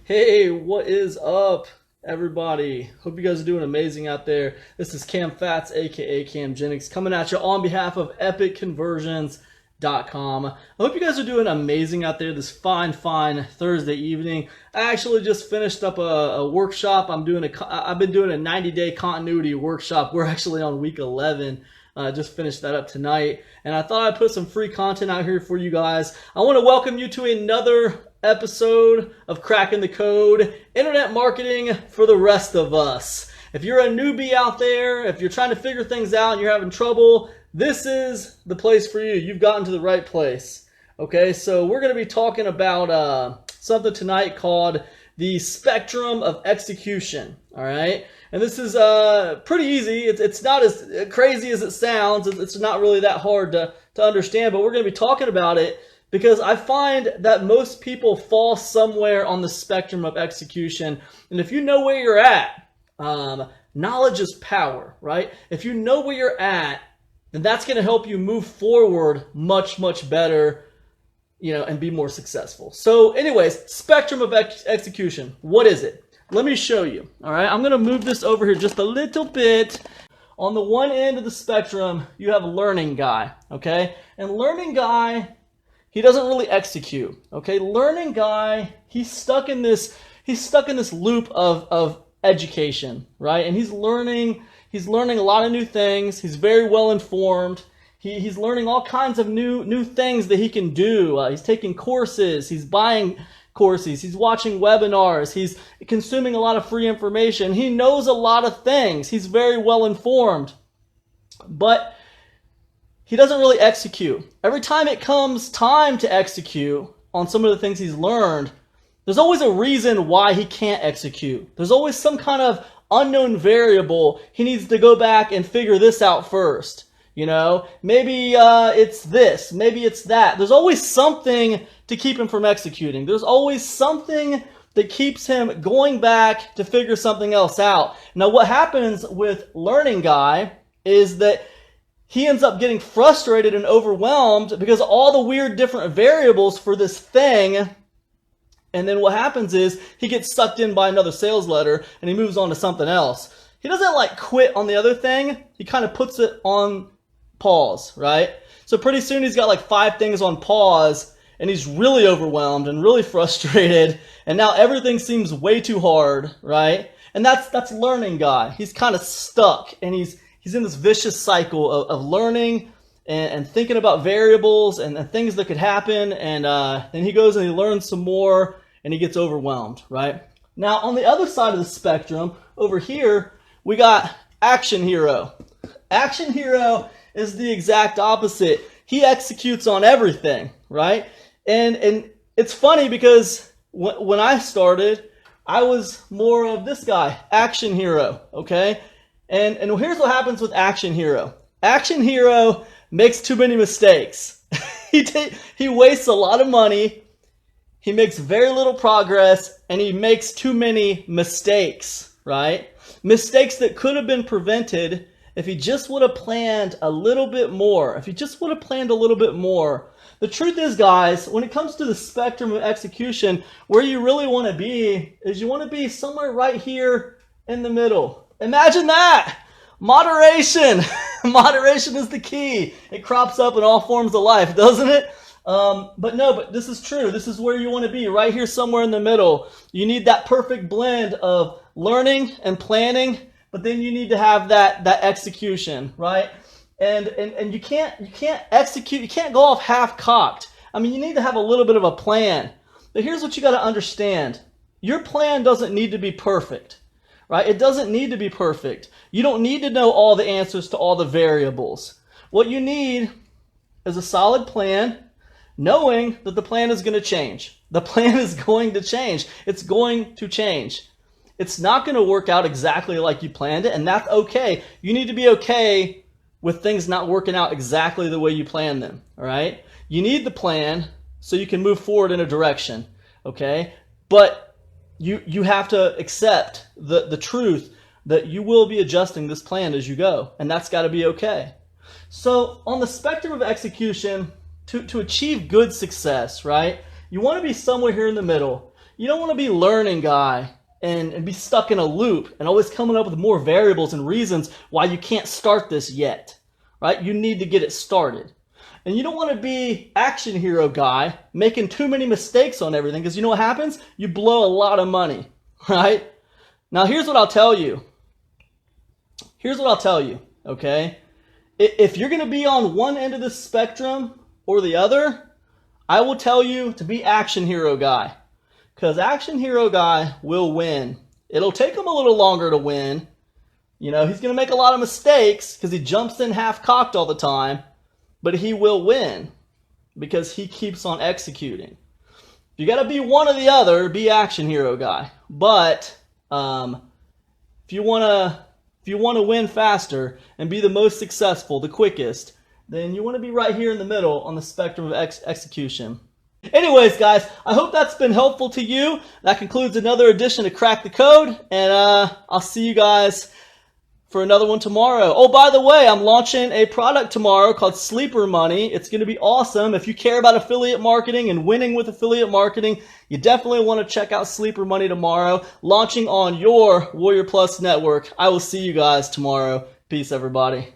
Hey, what is up, everybody? Hope you guys are doing amazing out there. This is Cam Fats, aka Cam Jennings, coming at you on behalf of epicconversions.com. I hope you guys are doing amazing out there this fine Thursday evening. I actually just finished up a workshop. I've been doing a 90-day continuity workshop. We're actually on week 11. Just finished that up tonight, and I thought I'd put some free content out here for you guys. I want to welcome you to another episode of Cracking the Code, Internet Marketing for the Rest of Us. If you're a newbie out there, if you're trying to figure things out and you're having trouble, this is the place for you. You've gotten to the right place. Okay, so we're going to be talking about something tonight called the spectrum of execution. All right, and this is pretty easy. It's not as crazy as it sounds. It's not really that hard to understand, but we're going to be talking about it because I find that most people fall somewhere on the spectrum of execution. And if you know where you're at, knowledge is power, right? If you know where you're at, then that's going to help you move forward much better, and be more successful. So anyways, spectrum of execution. What is it? Let me show you. All right, I'm going to move this over here just a little bit. On the one end of the spectrum, you have a learning guy, okay? And learning guy, he doesn't really execute, okay? Learning guy, he's stuck in this loop of education, right? And he's learning a lot of new things. He's very well informed. He's learning all kinds of new things that he can do. He's taking courses. He's buying courses. He's watching webinars. He's consuming a lot of free information. He knows a lot of things. He's very well informed. But he doesn't really execute. Every time it comes time to execute on some of the things he's learned, there's always a reason why he can't execute. There's always some kind of unknown variable. He needs to go back and figure this out first. Maybe it's this, maybe it's that. There's always something to keep him from executing. There's always something that keeps him going back to figure something else out. Now, what happens with learning guy is that he ends up getting frustrated and overwhelmed because of all the weird different variables for this thing. And then what happens is he gets sucked in by another sales letter and he moves on to something else. He doesn't quit on the other thing. He kind of puts it on pause, right? So pretty soon he's got 5 things on pause and he's really overwhelmed and really frustrated, and now everything seems way too hard, right? And that's learning guy. He's kind of stuck and he's in this vicious cycle of learning and thinking about variables and things that could happen, and then he goes and he learns some more and he gets overwhelmed, right? Now on the other side of the spectrum, over here, we got action hero. Action hero is the exact opposite. He executes on everything, right? And it's funny because when I started, I was more of this guy, action hero, okay? And here's what happens with action hero. Action hero makes too many mistakes. He wastes a lot of money, he makes very little progress, and he makes too many mistakes, right? Mistakes that could have been prevented if he just would have planned a little bit more. If he just would have planned a little bit more. The truth is, guys, when it comes to the spectrum of execution, where you really want to be is you want to be somewhere right here in the middle. Imagine that! Moderation! Moderation is the key. It crops up in all forms of life, doesn't it? But this is true. This is where you want to be, right here somewhere in the middle. You need that perfect blend of learning and planning, but then you need to have that execution, right? And you can't execute, you can't go off half-cocked. I mean, you need to have a little bit of a plan. But here's what you got to understand. Your plan doesn't need to be perfect, right? It doesn't need to be perfect. You don't need to know all the answers to all the variables. What you need is a solid plan, knowing that the plan is going to change. The plan is going to change. It's going to change. It's not going to work out exactly like you planned it, and that's okay. You need to be okay with things not working out exactly the way you planned them, all right? You need the plan so you can move forward in a direction, okay? But you have to accept the truth that you will be adjusting this plan as you go, and that's got to be okay. So on the spectrum of execution, to achieve good success, right, you want to be somewhere here in the middle. You don't want to be learning guy and be stuck in a loop and always coming up with more variables and reasons why you can't start this yet, right? You need to get it started. And you don't want to be action hero guy making too many mistakes on everything, because you know what happens? You blow a lot of money, right? Now here's what I'll tell you. Okay? If you're going to be on one end of the spectrum or the other, I will tell you to be action hero guy. Because action hero guy will win. It'll take him a little longer to win. You know, he's going to make a lot of mistakes because he jumps in half-cocked all the time. But he will win because he keeps on executing. You got to be one or the other, be action hero guy. But if you want to win faster and be the most successful, the quickest, then you want to be right here in the middle on the spectrum of execution. Anyways, guys, I hope that's been helpful to you. That concludes another edition of Crack the Code, and I'll see you guys for another one tomorrow. Oh, by the way, I'm launching a product tomorrow called Sleeper Money. It's going to be awesome. If you care about affiliate marketing and winning with affiliate marketing, you definitely want to check out Sleeper Money tomorrow, launching on your Warrior Plus network. I will see you guys tomorrow. Peace, everybody.